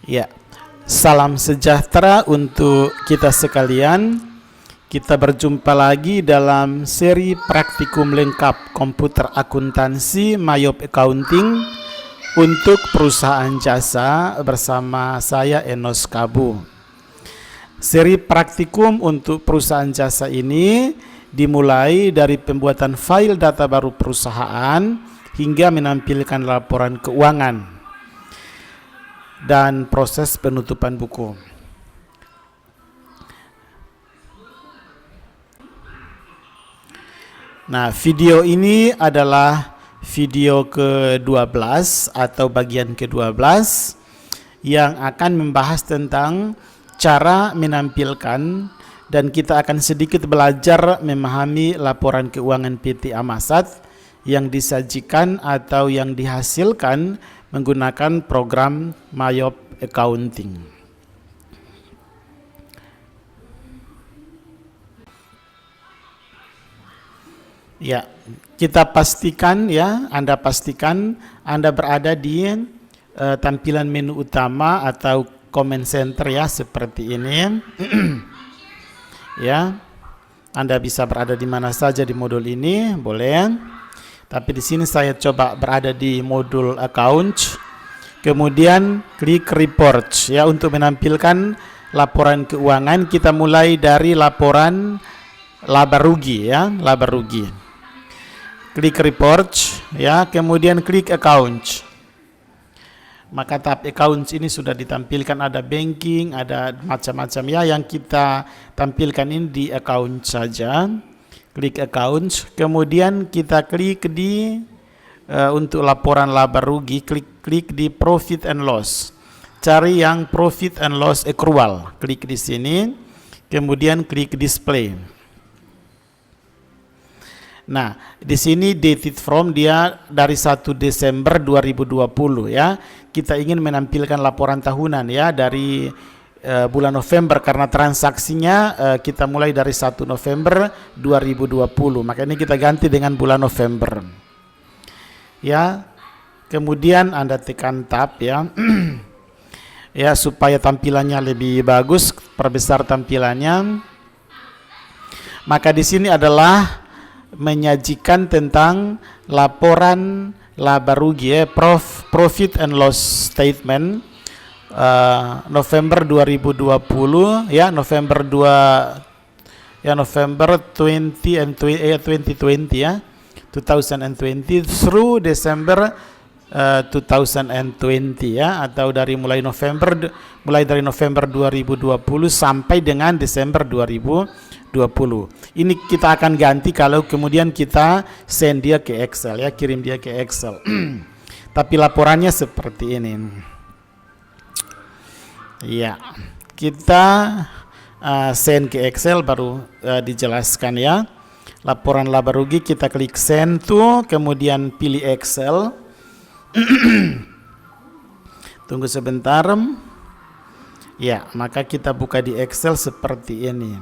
Ya, salam sejahtera untuk kita sekalian. Kita berjumpa lagi dalam seri praktikum lengkap komputer akuntansi Mayop Accounting untuk perusahaan jasa bersama saya Enos Kabu. Seri praktikum untuk perusahaan jasa ini dimulai dari pembuatan file data baru perusahaan hingga menampilkan laporan keuangan dan proses penutupan buku. Nah, video ini adalah video ke-12 atau bagian ke-12 yang akan membahas tentang cara menampilkan, dan kita akan sedikit belajar memahami laporan keuangan PT Amasat yang disajikan atau yang dihasilkan menggunakan program Mayop Accounting. Ya, kita pastikan ya, Anda pastikan Anda berada di tampilan menu utama atau comment center ya, seperti ini. Ya, Anda bisa berada di mana saja di modul ini, boleh. Tapi di sini saya coba berada di modul account, kemudian klik report ya untuk menampilkan laporan keuangan. Kita mulai dari laporan laba rugi ya, laba rugi. Klik report ya, kemudian klik account. Maka tab account ini sudah ditampilkan, ada banking, ada macam-macam ya, yang kita tampilkan ini di account saja. Klik account, kemudian kita klik di untuk laporan laba rugi, klik di profit and loss. Cari yang profit and loss accrual, klik di sini, kemudian klik display. Nah, di sini dated from dia dari 1 Desember 2020 ya. Kita ingin menampilkan laporan tahunan ya dari bulan November, karena transaksinya kita mulai dari 1 November 2020. Makanya kita ganti dengan bulan November. Ya. Kemudian Anda tekan tab ya. Ya, supaya tampilannya lebih bagus, perbesar tampilannya. Maka di sini adalah menyajikan tentang laporan laba rugi ya, profit and loss statement November 2020 ya, November 20 and 2020 ya, 2020 through December 2020 ya, atau dari mulai dari November 2020 sampai dengan Desember 2020. Ini kita akan ganti kalau kemudian kita send dia ke Excel ya, kirim dia ke Excel. Tapi laporannya seperti ini. Ya, kita send ke Excel baru dijelaskan ya. Laporan laba rugi kita klik send to, kemudian pilih Excel. Tunggu sebentar. Ya, maka kita buka di Excel seperti ini.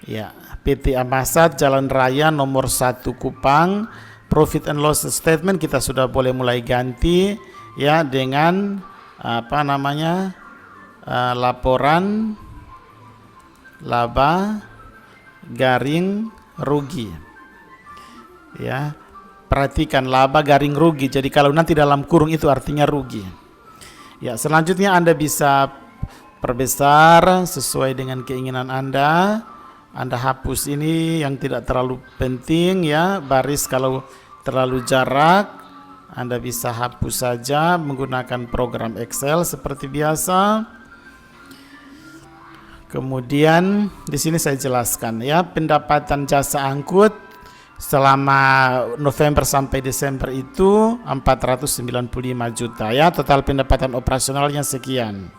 Ya, PT Amasat Jalan Raya nomor 1 Kupang, profit and loss statement kita sudah boleh mulai ganti ya dengan laporan laba garing rugi. Ya, perhatikan laba garing rugi. Jadi kalau nanti dalam kurung itu artinya rugi. Ya, selanjutnya Anda bisa perbesar sesuai dengan keinginan Anda. Anda hapus ini yang tidak terlalu penting ya, baris kalau terlalu jarak Anda bisa hapus saja menggunakan program Excel seperti biasa. Kemudian di sini saya jelaskan ya, pendapatan jasa angkut selama November sampai Desember itu 495 juta ya, total pendapatan operasionalnya sekian.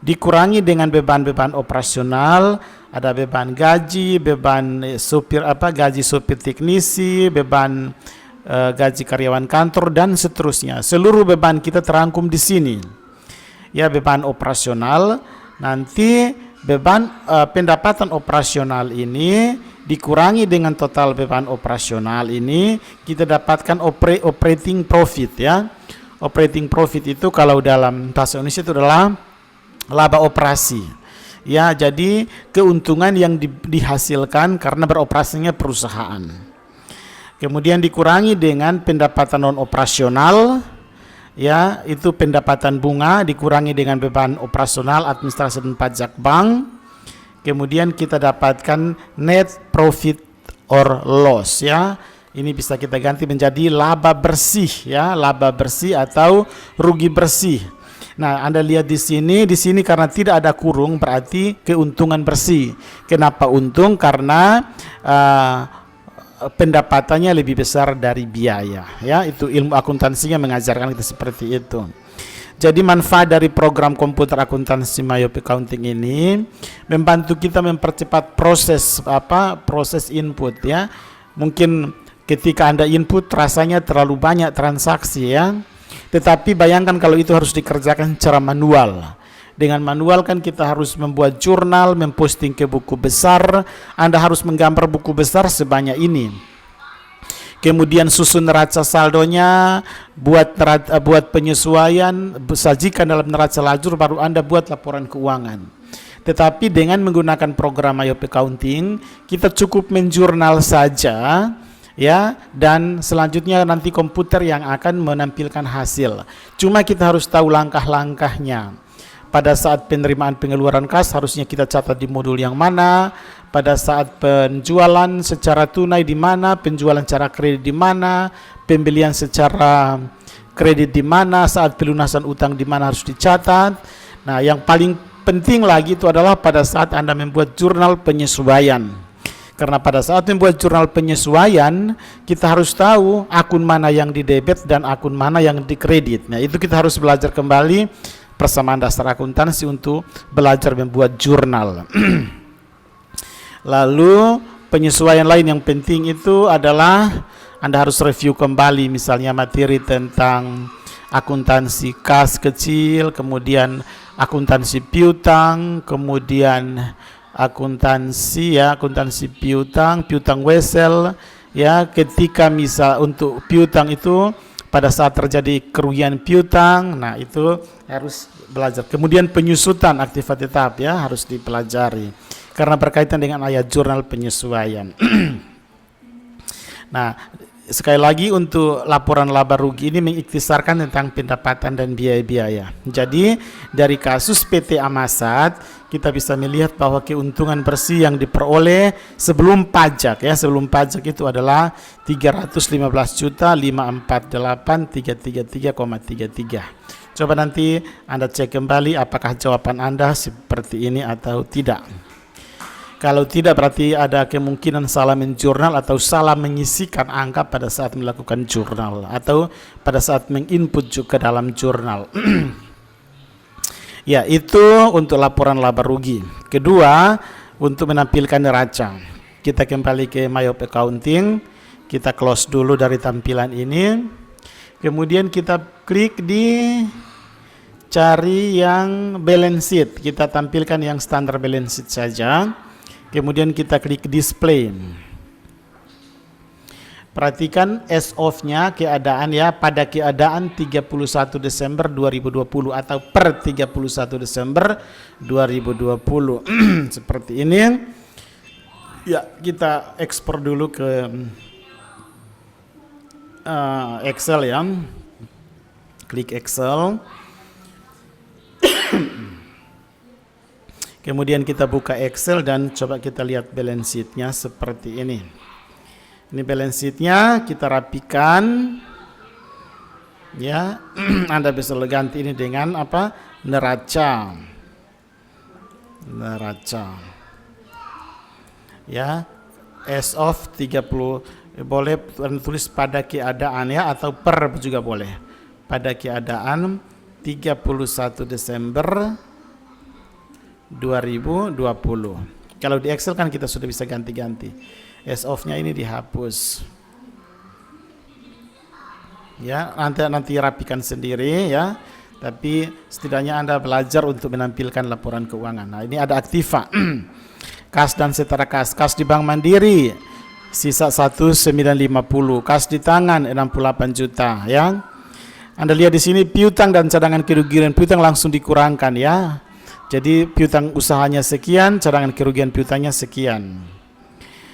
Dikurangi dengan beban-beban operasional, ada beban gaji, beban gaji supir teknisi, beban gaji karyawan kantor dan seterusnya. Seluruh beban kita terangkum di sini. Ya, beban operasional, nanti beban pendapatan operasional ini dikurangi dengan total beban operasional ini, kita dapatkan operating profit ya. Operating profit itu kalau dalam bahasa Indonesia itu adalah laba operasi. Ya, jadi keuntungan yang dihasilkan karena beroperasinya perusahaan. Kemudian dikurangi dengan pendapatan non operasional, ya, itu pendapatan bunga dikurangi dengan beban operasional, administrasi dan pajak bank. Kemudian kita dapatkan net profit or loss, ya. Ini bisa kita ganti menjadi laba bersih, ya, laba bersih atau rugi bersih. Nah, Anda lihat di sini karena tidak ada kurung berarti keuntungan bersih. Kenapa untung? Karena pendapatannya lebih besar dari biaya, ya. Itu ilmu akuntansinya mengajarkan kita seperti itu. Jadi manfaat dari program komputer akuntansi Myop Accounting ini membantu kita mempercepat proses input, ya. Mungkin ketika Anda input rasanya terlalu banyak transaksi, ya. Tetapi bayangkan kalau itu harus dikerjakan secara manual. Dengan manual kan kita harus membuat jurnal, memposting ke buku besar. Anda harus menggambar buku besar sebanyak ini. Kemudian susun neraca saldonya, buat penyesuaian, sajikan dalam neraca lajur, baru Anda buat laporan keuangan. Tetapi dengan menggunakan program Myop Accounting, kita cukup menjurnal saja, ya, dan selanjutnya nanti komputer yang akan menampilkan hasil. Cuma kita harus tahu langkah-langkahnya. Pada saat penerimaan pengeluaran kas harusnya kita catat di modul yang mana, pada saat penjualan secara tunai di mana, penjualan secara kredit di mana, pembelian secara kredit di mana, saat pelunasan utang di mana harus dicatat. Nah, yang paling penting lagi itu adalah pada saat Anda membuat jurnal penyesuaian. Karena pada saat membuat jurnal penyesuaian, kita harus tahu akun mana yang di debit dan akun mana yang di kredit. Nah, itu kita harus belajar kembali persamaan dasar akuntansi untuk belajar membuat jurnal. Lalu penyesuaian lain yang penting itu adalah Anda harus review kembali misalnya materi tentang akuntansi kas kecil, kemudian akuntansi piutang, kemudian akuntansi piutang wesel, ya. Ketika misal untuk piutang itu pada saat terjadi kerugian piutang, nah itu harus belajar. Kemudian penyusutan aktiva tetap, ya, harus dipelajari karena berkaitan dengan ayat jurnal penyesuaian. Nah, sekali lagi untuk laporan laba rugi ini mengikhtisarkan tentang pendapatan dan biaya-biaya. Jadi dari kasus PT Amasat kita bisa melihat bahwa keuntungan bersih yang diperoleh sebelum pajak, ya, sebelum pajak itu adalah 315.548.333,33. Coba nanti Anda cek kembali apakah jawaban Anda seperti ini atau tidak. Kalau tidak berarti ada kemungkinan salah menjurnal atau salah mengisikan angka pada saat melakukan jurnal atau pada saat menginput juga dalam jurnal. Ya, itu untuk laporan laba rugi. Kedua, untuk menampilkan neraca. Kita kembali ke Myop Accounting. Kita close dulu dari tampilan ini. Kemudian kita klik di cari yang balance sheet. Kita tampilkan yang standar balance sheet saja. Kemudian kita klik display. Perhatikan as of-nya keadaan, ya, pada keadaan 31 Desember 2020 atau per 31 Desember 2020. Seperti ini. Ya, kita ekspor dulu ke Excel, ya. Klik Excel. Kemudian kita buka Excel dan coba kita lihat balance sheet-nya seperti ini. Ini balance sheet-nya kita rapikan, ya. Anda bisa ganti ini dengan apa? Neraca. Ya. As of 30, boleh tulis pada keadaan, ya, atau per juga boleh. Pada keadaan 31 Desember 2020. Kalau di Excel kan kita sudah bisa ganti-ganti. As of-nya ini dihapus. Ya, nanti rapikan sendiri, ya. Tapi setidaknya Anda belajar untuk menampilkan laporan keuangan. Nah, ini ada aktiva. Kas dan setara kas. Kas di Bank Mandiri sisa 1950, kas di tangan 68 juta, ya. Anda lihat di sini piutang dan cadangan kerugian piutang langsung dikurangkan ya. Jadi piutang usahanya sekian, cadangan kerugian piutangnya sekian.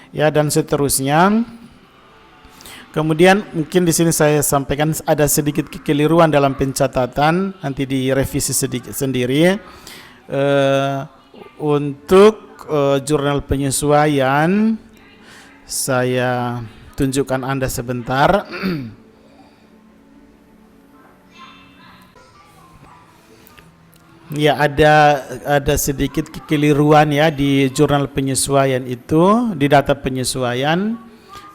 Ya, dan seterusnya. Kemudian mungkin di sini saya sampaikan ada sedikit kekeliruan dalam pencatatan, nanti direvisi sedikit sendiri. Untuk jurnal penyesuaian saya tunjukkan Anda sebentar. Ya, ada sedikit kekeliruan ya di jurnal penyesuaian itu, di data penyesuaian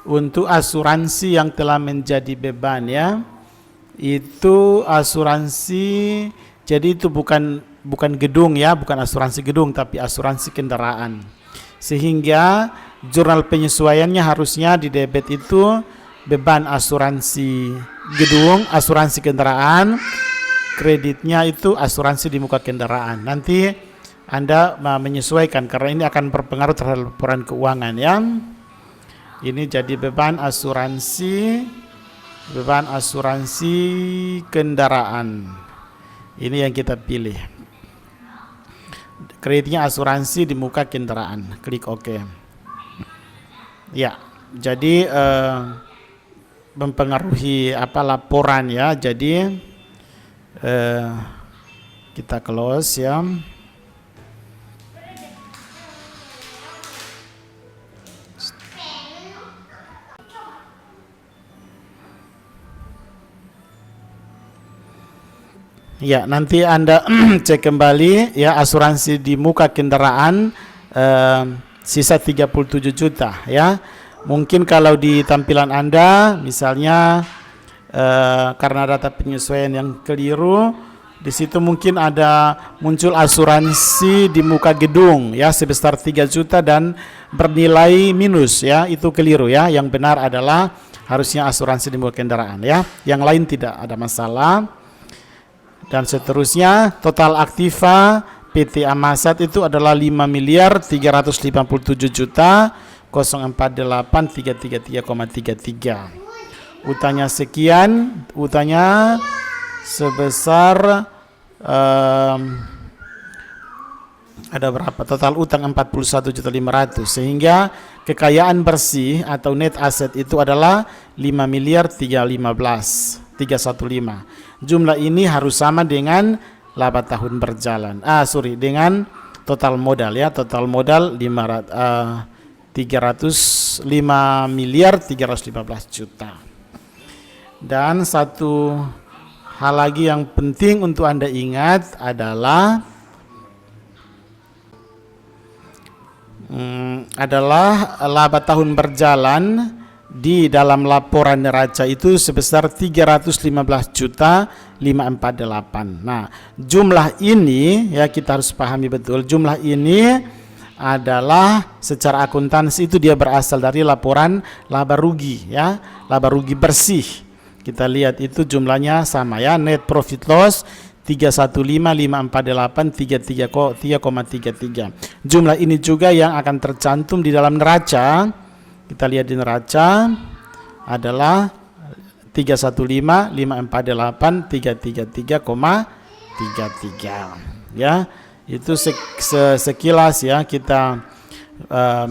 untuk asuransi yang telah menjadi beban ya. Itu asuransi, jadi itu bukan gedung ya, bukan asuransi gedung tapi asuransi kendaraan. Sehingga jurnal penyesuaiannya harusnya di debit itu beban asuransi gedung, asuransi kendaraan, kreditnya itu asuransi di muka kendaraan. Nanti Anda menyesuaikan karena ini akan berpengaruh terhadap laporan keuangan ya. Ini jadi beban asuransi kendaraan. Ini yang kita pilih. Kreditnya asuransi di muka kendaraan. Klik OK. Ya, jadi mempengaruhi laporan ya. Jadi kita close ya. Ya, nanti Anda cek kembali ya asuransi di muka kendaraan sisa 37 juta ya. Mungkin kalau di tampilan Anda misalnya karena data penyesuaian yang keliru, di situ mungkin ada muncul asuransi di muka gedung ya sebesar 3 juta dan bernilai minus ya, itu keliru ya. Yang benar adalah harusnya asuransi di muka kendaraan ya. Yang lain tidak ada masalah. Dan seterusnya total aktiva PT Amasat itu adalah 5.357.048.333,33. Utangnya sekian, utangnya sebesar ada berapa? Total utang 41.500.000 sehingga kekayaan bersih atau net asset itu adalah 5.315.315. Jumlah ini harus sama dengan laba tahun berjalan. Dengan total modal ya, total modal 5.315.000.000. Dan satu hal lagi yang penting untuk Anda ingat adalah laba tahun berjalan di dalam laporan neraca itu sebesar 315.548. Nah, jumlah ini ya kita harus pahami betul, jumlah ini adalah secara akuntansi itu dia berasal dari laporan laba rugi ya, laba rugi bersih. Kita lihat itu jumlahnya sama ya, net profit loss 315.548.333,33. Jumlah ini juga yang akan tercantum di dalam neraca. Kita lihat di neraca adalah 315.548.333,33 ya. Itu sekilas ya kita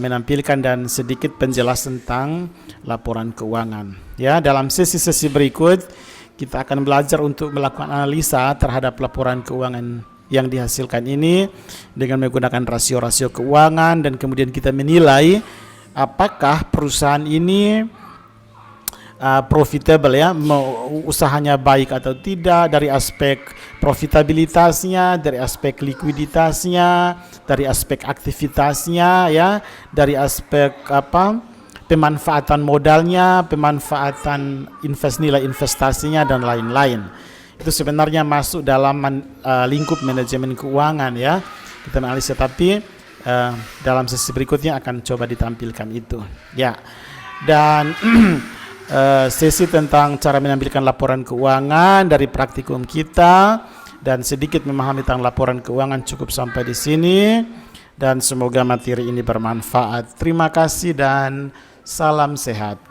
menampilkan dan sedikit penjelasan tentang laporan keuangan ya. Dalam sesi-sesi berikut kita akan belajar untuk melakukan analisa terhadap laporan keuangan yang dihasilkan ini dengan menggunakan rasio-rasio keuangan, dan kemudian kita menilai apakah perusahaan ini profitable ya, usahanya baik atau tidak dari aspek profitabilitasnya, dari aspek likuiditasnya, dari aspek aktivitasnya ya, dari aspek pemanfaatan modalnya, pemanfaatan nilai investasinya dan lain-lain. Itu sebenarnya masuk dalam lingkup manajemen keuangan ya. Kita analisa, tapi dalam sesi berikutnya akan coba ditampilkan itu ya. Dan sesi tentang cara menampilkan laporan keuangan dari praktikum kita dan sedikit memahami tentang laporan keuangan cukup sampai di sini, dan semoga materi ini bermanfaat. Terima kasih dan salam sehat.